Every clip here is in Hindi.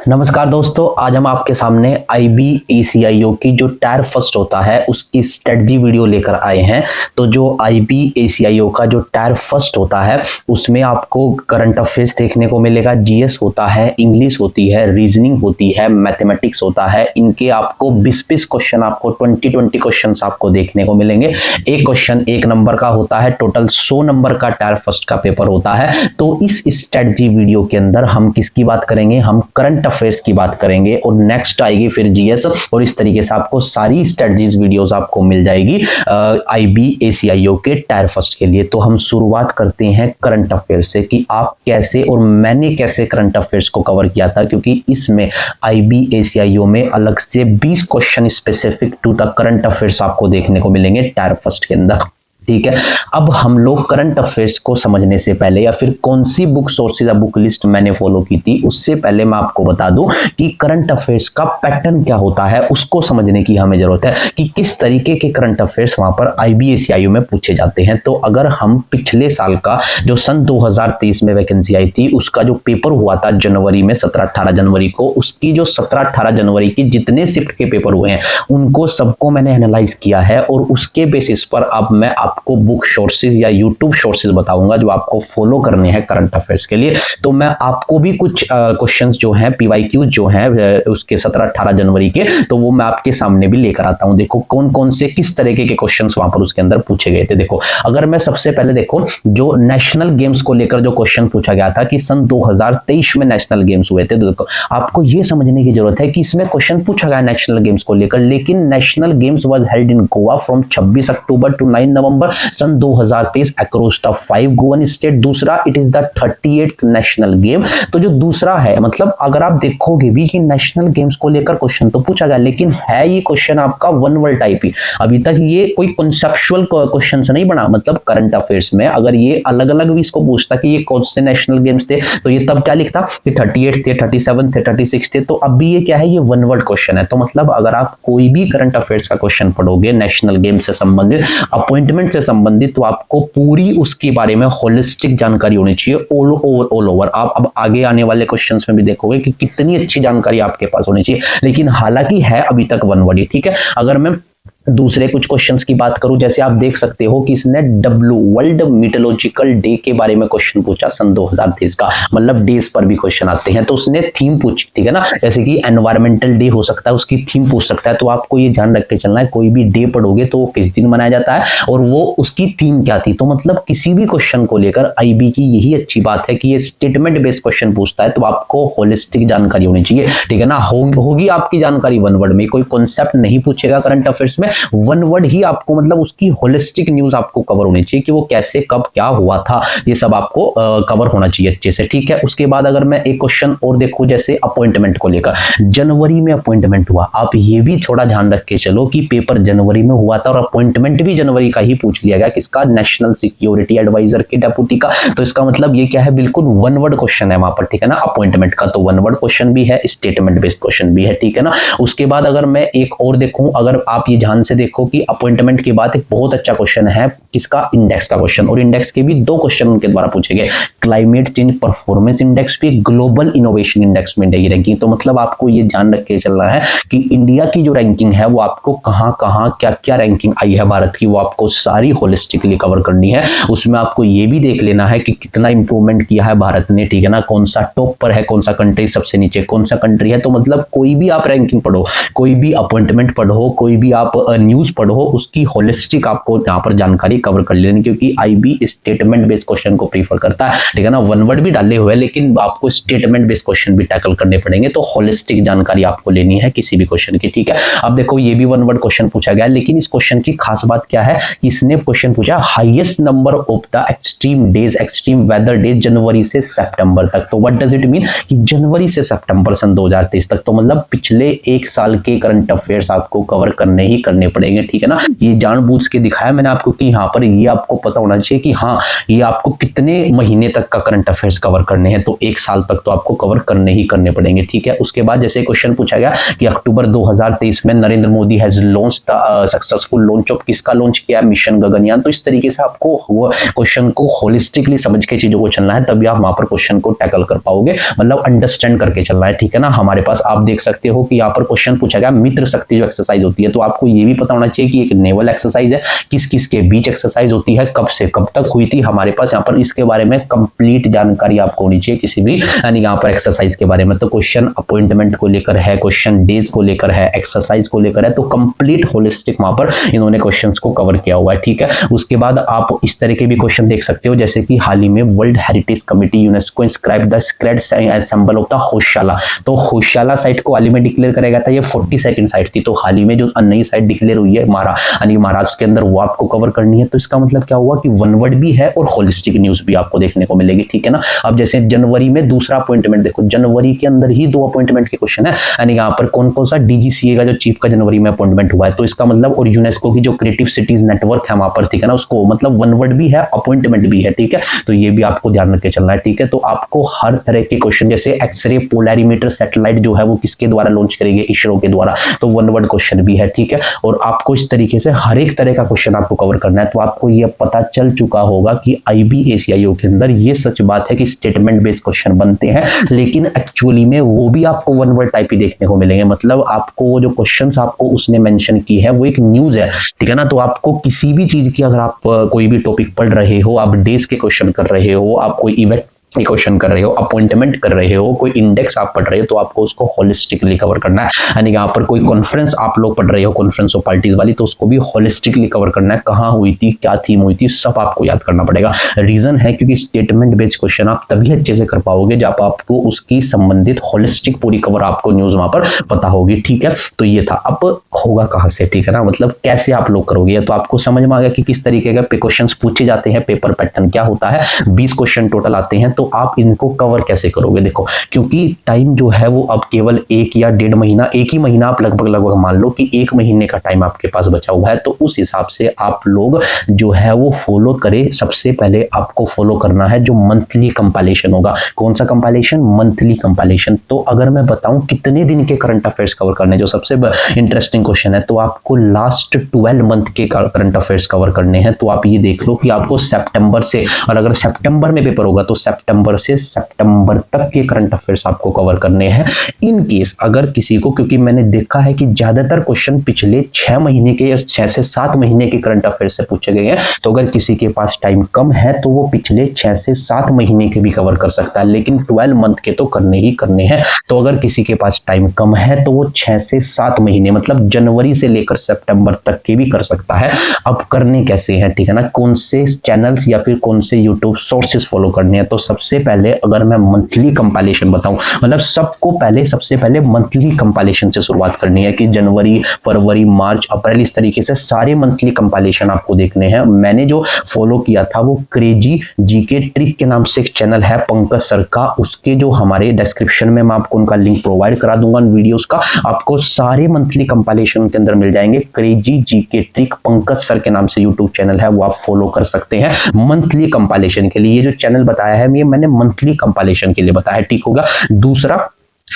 नमस्कार दोस्तों, आज हम आपके सामने IBACIO की जो टायर फर्स्ट होता है उसकी स्ट्रेटजी वीडियो लेकर आए हैं। तो जो IBACIO का जो टायर फर्स्ट होता है उसमें आपको करंट अफेयर्स देखने को मिलेगा, जीएस होता है, इंग्लिश होती है, रीजनिंग होती है, मैथमेटिक्स होता है। इनके आपको 20-20 क्वेश्चन, आपको 20-20 क्वेश्चन आपको देखने को मिलेंगे। एक क्वेश्चन 1 नंबर का होता है, टोटल 100 नंबर का टायर फर्स्ट का पेपर होता है। तो इस स्ट्रेटजी वीडियो के अंदर हम किसकी बात करेंगे? हम करंट अफेयर्स की बात करेंगे और नेक्स्ट आएगी फिर जीएस, और इस तरीके से आपको सारी स्ट्रेटजीज वीडियोस आपको मिल जाएगी IBACIO के टायर फर्स्ट के लिए। तो हम शुरुआत करते हैं करंट अफेयर्स से कि आप कैसे और मैंने कैसे करंट अफेयर्स को कवर किया था, क्योंकि इसमें IBACIO में अलग से 20 question specific to the current affairs आपको देखने को मिलेंगे टायर फर्स्ट के अंदर। ठीक है, अब हम लोग करंट अफेयर्स को समझने से पहले या फिर कौन सी बुक सोर्सेज या बुक लिस्ट मैंने फॉलो की थी उससे पहले मैं आपको बता दूं कि करंट अफेयर्स का पैटर्न क्या होता है, उसको समझने की हमें जरूरत है कि किस तरीके के करंट अफेयर्स वहां पर IBACIO में पूछे जाते हैं। तो अगर हम पिछले साल का जो सन 2023 में वैकेंसी आई थी उसका जो पेपर हुआ था जनवरी में 17-18 जनवरी को, उसकी जो 17-18 जनवरी की जितने शिफ्ट के पेपर हुए हैं उनको सबको मैंने एनालाइज किया है और उसके बेसिस पर अब मैं आपको बुक सोर्सेज या यूट्यूब सोर्सेज बताऊंगा जो आपको फॉलो करने हैं करंट अफेयर्स के लिए। तो मैं आपको भी कुछ क्वेश्चंस जो हैं, PYQ जो हैं उसके 17-18 जनवरी के, तो वो मैं आपके सामने भी लेकर आता हूं। देखो कौन कौन से किस तरीके के क्वेश्चंस वहां पर उसके अंदर पूछे गए थे। देखो अगर मैं सबसे पहले देखो जो नेशनल गेम्स को लेकर जो क्वेश्चन पूछा गया था कि सन 2023 में नेशनल गेम्स हुए थे, तो देखो आपको ये समझने की जरूरत है कि इसमें क्वेश्चन पूछा गया नेशनल गेम्स को लेकर, लेकिन national games was held in Goa from 26 October to 9 November सन 2023 अक्रॉस द 5 गोवन स्टेट। दूसरा, it is the 38th national game. तो जो दूसरा है, मतलब अगर आप देखोगे भी कि नेशनल गेम्स को लेकर क्वेश्चन तो पूछा गया, लेकिन है ये क्वेश्चन आपका वन वर्ड टाइप ही। अभी तक ये कोई कॉन्सेप्चुअल क्वेश्चन से नहीं बना, मतलब करंट अफेयर्स में अगर ये अलग अलग भी इसको पूछता कि ये कौन से नेशनल गेम्स थे, तो ये तब क्या लिखता कि 38 थे, 37 थे, 36 थे। तो अभी ये क्या है, ये वन वर्ड क्वेश्चन है। तो मतलब अगर आप कोई भी करंट अफेयर्स का क्वेश्चन पढ़ोगे नेशनल गेम से संबंधित, अपॉइंटमेंट से संबंधित, तो आपको पूरी उसके बारे में होलिस्टिक जानकारी होनी चाहिए, ऑल ओवर। आप अब आगे आने वाले क्वेश्चंस में भी देखोगे कि कितनी अच्छी जानकारी आपके पास होनी चाहिए, लेकिन हालांकि है अभी तक वन वर्ड ही। ठीक है, अगर मैं दूसरे कुछ क्वेश्चंस की बात करूं, जैसे आप देख सकते हो कि इसने वर्ल्ड मीटोलॉजिकल डे के बारे में क्वेश्चन पूछा सन 2023 का, मतलब डेज पर भी क्वेश्चन आते हैं तो उसने थीम पूछी। ठीक है ना, जैसे कि एनवायरमेंटल डे हो सकता है, उसकी थीम पूछ सकता है। तो आपको ये ध्यान रख के चलना है, कोई भी डे पढ़ोगे तो वो किस दिन मनाया जाता है और वो उसकी थीम क्या थी। तो मतलब किसी भी क्वेश्चन को लेकर IB की यही अच्छी बात है कि ये स्टेटमेंट बेस्ड क्वेश्चन पूछता है, तो आपको होलिस्टिक जानकारी होनी चाहिए। ठीक है ना, होगी आपकी जानकारी वन वर्ड में, कोई कॉन्सेप्ट नहीं पूछेगा करंट अफेयर्स में, वन वर्ड ही आपको, मतलब उसकी होलिस्टिक न्यूज आपको कवर होनी चाहिए कि वो कैसे कब क्या हुआ था, ये सब आपको कवर होना चाहिए अच्छे से। ठीक है, उसके बाद अगर मैं एक क्वेश्चन और देखूं, जैसे अपॉइंटमेंट को लेकर, जनवरी में अपॉइंटमेंट हुआ, आप ये भी थोड़ा ध्यान रख के चलो कि पेपर जनवरी में हुआ था और अपॉइंटमेंट भी जनवरी का ही पूछ लिया गया, किसका? नेशनल सिक्योरिटी एडवाइजर के डेप्यूटी का। तो इसका मतलब ये क्या है, बिल्कुल वन वर्ड क्वेश्चन है वहां पर। ठीक है ना, अपॉइंटमेंट का तो वन वर्ड क्वेश्चन भी है, स्टेटमेंट बेस्ड क्वेश्चन भी है। ठीक है ना, उसके बाद अगर मैं एक और देखूं, अगर आप ये ध्यान से देखो कि अपॉइंटमेंट के बाद एक बहुत अच्छा क्वेश्चन है, किसका? इंडेक्स का क्वेश्चन। और इंडेक्स के भी 2 क्वेश्चन उनके द्वारा पूछे गए, क्लाइमेट चेंज परफॉर्मेंस इंडेक्स भी, ग्लोबल इनोवेशन इंडेक्स में इंडिया की रैंकिंग। तो मतलब आपको ये ध्यान रख के चलना है कि इंडिया की जो रैंकिंग है वो आपको कहां कहां क्या क्या रैंकिंग आई है भारत की, वो आपको सारी होलिस्टिकली कवर करनी है। उसमें आपको ये भी देख लेना है कि कितना इंप्रूवमेंट किया है भारत ने। ठीक है ना, कौन सा टॉप पर है, कौन सा कंट्री सबसे नीचे, कौन सा कंट्री है। तो मतलब कोई भी आप रैंकिंग पढ़ो, कोई भी अपॉइंटमेंट पढ़ो, कोई भी आप न्यूज पढ़ो, उसकी होलिस्टिक आपको यहाँ पर जानकारी कवर कर लेनी, क्योंकि IB स्टेटमेंट बेस्ड क्वेश्चन को प्रीफर करता है। ठीक है ना, वन वर्ड भी डाले हुए हैं लेकिन आपको स्टेटमेंट बेस्ड क्वेश्चन भी टैकल करने पड़ेंगे, तो होलिस्टिक जानकारी आपको लेनी है किसी भी क्वेश्चन की। ठीक है, अब देखो ये भी वन वर्ड क्वेश्चन पूछा गया, लेकिन इस क्वेश्चन की खास बात क्या है कि इसने क्वेश्चन पूछा highest number of the extreme days, extreme weather days जनवरी से सितंबर तक। तो व्हाट डज इट मीन कि जनवरी से सितंबर सन 2023 तक, तो मतलब पिछले 1 साल के करंट अफेयर्स आपको कवर करने ही करने करने पड़ेंगे, ठीक है ना। ये जानबूझ के दिखाया मैंने आपको कि यहाँ पर ये आपको पता होना चाहिए कि हाँ ये आपको कितने महीने तक का करंट अफेयर्स कवर करने हैं, तो 1 साल तक तो आपको कवर करने ही करने पड़ेंगे, ठीक है। उसके बाद जैसे क्वेश्चन पूछा गया कि अक्टूबर 2023 में Narendra Modi has launch the successful launch of, किसका लॉन्च किया, मिशन गगनयान। तो इस तरीके से आपको क्वेश्चन को होलिस्टिकली समझ के चीजों को चलना है, तभी आप वहां पर क्वेश्चन को टैकल कर पाओगे, मतलब अंडरस्टैंड करके चलना है, ठीक है ना। हमारे पास आप देख सकते हो कि यहाँ पर क्वेश्चन पूछा गया मित्र शक्ति जो एक्सरसाइज होती है, तो आपको ये भी पता होना चाहिए कि एक नेवल एक्सरसाइज है, किस किस के बीच एक्सरसाइज होती है, कब से कब तक हुई थी, हमारे पास यहाँ पर इसके बारे में कंप्लीट जानकारी आपको होनी चाहिए किसी भी यानी यहाँ पर एक्सरसाइज के बारे में। तो क्वेश्चन अपॉइंटमेंट को लेकर है, क्वेश्चन डेज को लेकर है, एक्सरसाइज को लेकर है, तो कंप्लीट होलिस्टिक वहां पर इन्होंने क्वेश्चंस को कवर किया हुआ है, ठीक है। उसके बाद आप इस तरह के भी क्वेश्चन देख सकते हो, जैसे कि हाल ही में world heritage committee UNESCO inscribe the sacred symbol of the Hoysala, तो होशशाला साइट को हाल ही में डिक्लेयर करा गया था, ये 42nd साइट थी, तो हाल ही में जो नई साइट डिक्लेयर हुई है महाराष्ट्र के अंदर, वो आपको कवर करनी है। तो इसका मतलब क्या हुआ कि वन वर्ड भी है और होलिस्टिक न्यूज भी आपको देखने को मिलेगी, ठीक है ना। अब जैसे जनवरी में दूसरा अपॉइंटमेंट देखो, जनवरी के अंदर ही 2 अपॉइंटमेंट के क्वेश्चन है, यानी यहाँ पर कौन कौन सा, डीजीसीए का जो चीफ का जनवरी में अपॉइंटमेंट हुआ है, तो इसका मतलब, और यूनेस्को की जो क्रिएटिव सिटीज नेटवर्क है वहां पर, ठीक है ना, उसको मतलब वन वर्ड भी है, अपॉइंटमेंट भी है, ठीक है। तो ये भी आपको ध्यान रख के चलना है, ठीक है। तो आपको हर तरह के क्वेश्चन, जैसे एक्सरे पोलैरिमीटर सैटेलाइट जो है वो किसके द्वारा लॉन्च करेंगे, इसरो के द्वारा, तो वन वर्ड क्वेश्चन भी है, ठीक है। और आपको इस तरीके से हर एक तरह का क्वेश्चन आपको कवर करना है। तो आपको ये पता चल चुका होगा कि IBACIO के अंदर ये सच बात है कि स्टेटमेंट बेस्ड क्वेश्चन बनते हैं, लेकिन एक्चुअली में वो भी आपको वन वर्ड टाइप ही देखने को मिलेंगे, मतलब आपको वो जो क्वेश्चंस आपको उसने मेंशन की है वो एक न्यूज है, ठीक है ना। तो आपको किसी भी चीज की, अगर आप कोई भी टॉपिक पढ़ रहे हो, आप डेज के क्वेश्चन कर रहे हो, आप कोई इवेंट क्वेश्चन कर रहे हो, अपॉइंटमेंट कर रहे हो, कोई इंडेक्स आप पढ़ रहे हो, तो आपको उसको होलिस्टिकली कवर करना है। यानी यहाँ पर कोई कॉन्फ्रेंस आप लोग पढ़ रहे हो, कॉन्फ्रेंस ऑफ पार्टीज वाली, तो उसको भी होलिस्टिकली कवर करना है, कहाँ हुई थी, क्या थीम हुई थी, सब आपको याद करना पड़ेगा। रीजन है क्योंकि स्टेटमेंट बेस्ड क्वेश्चन आप तभी अच्छे से कर पाओगे जब आपको उसकी संबंधित होलिस्टिक पूरी कवर आपको न्यूज वहां पर पता होगी, ठीक है। तो ये था। अब होगा कहाँ से, ठीक है ना, मतलब कैसे आप लोग करोगे, तो आपको समझ में आ गया कि किस तरीके के क्वेश्चन पूछे जाते हैं, पेपर पैटर्न क्या होता है, 20 क्वेश्चन टोटल आते हैं, तो आप इनको कवर कैसे करोगे। देखो, क्योंकि टाइम जो है वो अब केवल 1 या 1.5 महीना, 1 ही महीना आप लगभग मान लो कि 1 महीने का टाइम आपके पास बचा हुआ है, तो उस हिसाब से आप लोग जो है वो फॉलो करें। सबसे पहले आपको फॉलो करना है जो मंथली कंपाइलेशन होगा। कौन सा कंपाइलेशन, मंथली कंपाइलेशन। तो अगर मैं बताऊं कितने दिन के करंट अफेयर्स कवर करने, जो सबसे इंटरेस्टिंग क्वेश्चन है, तो आपको लास्ट 12 मंथ के करंट अफेयर्स कवर करने हैं। तो आप ये देख लो कि आपको सितंबर से, और अगर सितंबर में पेपर होगा तो सितंबर से सितंबर तक के करंट अफेयर्स आपको कवर करने हैं। इन केस अगर किसी को, क्योंकि मैंने देखा है कि ज्यादातर क्वेश्चन पिछले 6 महीने के या 6 से 7 महीने के करंट अफेयर्स से पूछे गए हैं, तो अगर किसी के पास टाइम कम है तो वो पिछले 6 से 7 महीने के भी कवर कर सकता है, लेकिन 12 मंथ के तो करने ही करने हैं। तो अगर किसी के पास टाइम कम है तो वो 6 से 7 महीने, मतलब जनवरी से लेकर सितंबर तक के भी कर सकता है। अब करने कैसे हैं, ठीक है ना, कौन से चैनल्स या फिर कौन से यूट्यूब सोर्सेस फॉलो करने हैं। तो सबसे पहले अगर मैं मंथली कंपाइलेशन बताऊं, मतलब सबको पहले, सबसे पहले मंथली कंपाइलेशन से शुरुआत करनी है कि जनवरी, फरवरी, मार्च, अप्रैल, इस तरीके से सारे मंथली कंपाइलेशन आपको देखने हैं। मैंने जो फॉलो किया था वो क्रेजी जीके ट्रिक के नाम से एक चैनल है पंकज सर का, उसके जो हमारे डिस्क्रिप्शन में मैं आपको उनका लिंक प्रोवाइड करा दूंगा वीडियोस का, आपको सारे मंथली कंपाइलेशन के अंदर मिल जाएंगे। Crazy GK trick Pankaj sir के नाम से यूट्यूब चैनल है, वो आप फॉलो कर सकते हैं मंथली कंपाइलेशन के लिए। ये जो चैनल बताया है ये मैंने मंथली कंपाइलेशन के लिए बताया है, ठीक होगा। दूसरा,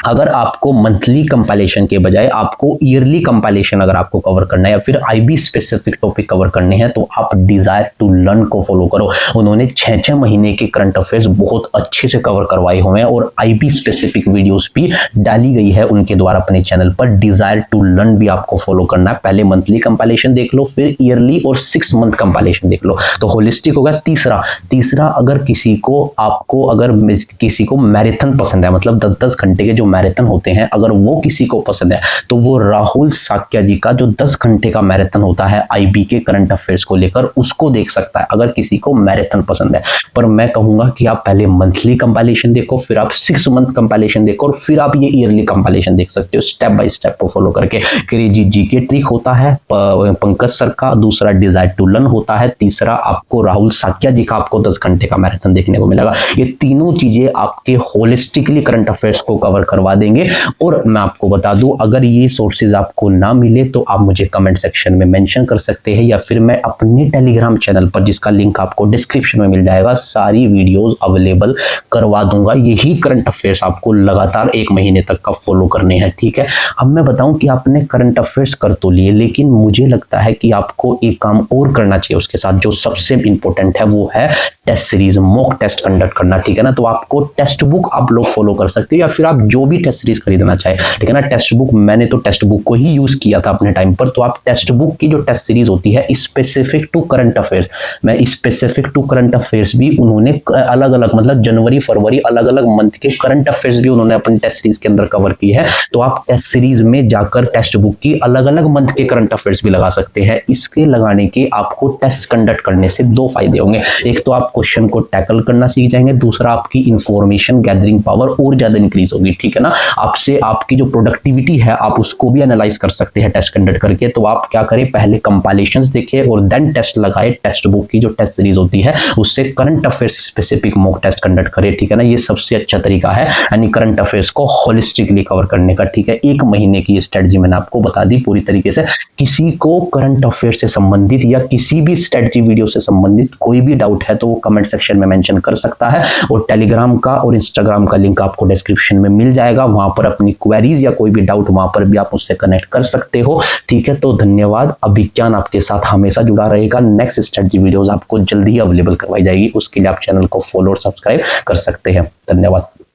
अगर आपको मंथली कंपाइलेशन के बजाय आपको ईयरली कंपाइलेशन अगर आपको कवर करना है या फिर आईबी स्पेसिफिक टॉपिक कवर करने हैं, तो आप डिजायर टू लर्न को फॉलो करो। उन्होंने 6-6 महीने के करंट अफेयर्स बहुत अच्छे से कवर करवाए हुए हैं और आईबी स्पेसिफिक वीडियोस भी डाली गई है उनके द्वारा अपने चैनल पर। डिजायर टू लर्न भी आपको फॉलो करना है। पहले मंथली कंपाइलेशन देख लो, फिर ईयरली और 6 मंथ कंपाइलेशन देख लो, तो होलिस्टिक होगा। तीसरा, अगर किसी को, आपको अगर किसी को मैराथन पसंद है, मतलब 10-10 घंटे के मैराथन होते हैं, अगर वो किसी को पसंद है तो वो राहुल साक्या जी का जो 10 घंटे का मैराथन होता है आईबी के करंट अफेयर्स को लेकर, उसको देख सकता है अगर किसी को मैराथन पसंद है। पर मैं कहूंगा कि आप पहले मंथली कंपाइलेशन देखो, फिर आप 6 मंथ कंपाइलेशन देखो, और फिर आप ये ईयरली कंपाइलेशन देख सकते हो स्टेप बाय स्टेप को फॉलो करके। क्रेजी जीके ट्रिक होता है पंकज सर का, दूसरा डिजायर टू लर्न होता है, तीसरा आपको राहुल साक्या जी का आपको 10 घंटे का मैराथन देखने को मिलेगा। ये तीनों चीजें आपके होलिस्टिकली करंट अफेयर्स को कवर करवा देंगे। और मैं आपको बता दूं, अगर ये सोर्सेज आपको ना मिले तो आप मुझे कमेंट सेक्शन में मेंशन कर सकते हैं, या फिर मैं अपने टेलीग्राम चैनल पर, जिसका लिंक आपको डिस्क्रिप्शन में मिल जाएगा, सारी वीडियोस अवेलेबल करवा दूंगा। यही करंट अफेयर्स आपको लगातार 1 महीने तक का फॉलो करने हैं, ठीक है। अब मैं बताऊं कि आपने करंट अफेयर्स कर तो लिए, लेकिन मुझे लगता है कि आपको एक काम और करना चाहिए उसके साथ, जो सबसे इंपॉर्टेंट है, वो है test series, mock test conduct करना, ठीक है ना। तो आपको टेक्स्ट बुक आप लोग फॉलो कर सकते हैं, या फिर आप जो भी टेस्ट सीरीज खरीदना चाहे, ठीक है ना। टेक्स्ट बुक, मैंने तो टेक्स्ट बुक को ही यूज किया था अपने टाइम पर। तो आप टेक्स्ट बुक की जो टेस्ट सीरीज होती है स्पेसिफिक टू करंट अफेयर्स, मैं स्पेसिफिक टू करंट अफेयर्स भी उन्होंने अलग अलग, मतलब जनवरी फरवरी अलग अलग मंथ के करंट अफेयर्स भी उन्होंने अपनी टेस्ट सीरीज के अंदर कवर की है। तो आप टेस्ट सीरीज में जाकर टेक्स्ट बुक की अलग अलग मंथ के करंट अफेयर्स भी लगा सकते हैं। इसके लगाने के आपको टेस्ट कंडक्ट करने से 2 फायदे होंगे। एक तो आप क्वेश्चन को टैकल करना सीख जाएंगे, दूसरा आपकी इंफॉर्मेशन गैदरिंग पावर और ज्यादा इंक्रीज होगी, ठीक है ना। आपसे आपकी जो प्रोडक्टिविटी है आप उसको भी एनालाइज कर सकते हैं टेस्ट कंडक्ट करके। तो आप क्या करें, पहले कंपाइलेशंस देखिए और देन टेस्ट लगाए। टेक्स्ट बुक की जो टेस्ट सीरीज होती है उससे current affairs specific mock test conduct करें, ठीक है ना। ये सबसे अच्छा तरीका है, यानी करंट अफेयर्स को होलिस्टिकली कवर करने का, ठीक है। 1 महीने की स्ट्रेटजी मैंने आपको बता दी पूरी तरीके से। किसी को करंट अफेयर से संबंधित या किसी भी स्ट्रेटजी वीडियो से संबंधित कोई भी डाउट है तो वो कमेंट सेक्शन में मेंशन कर सकता है, और टेलीग्राम का और इंस्टाग्राम का लिंक आपको डिस्क्रिप्शन में मिल जाएगा। वहां पर अपनी क्वेरीज या कोई भी डाउट वहां पर भी आप मुझसे कनेक्ट कर सकते हो, ठीक है। तो धन्यवाद। अभिज्ञान आपके साथ हमेशा जुड़ा रहेगा। नेक्स्ट स्ट्रेटजी वीडियोस आपको जल्दी ही अवेलेबल करवाई जाएगी। उसके लिए आप चैनल को फॉलो और सब्सक्राइब कर सकते हैं। धन्यवाद।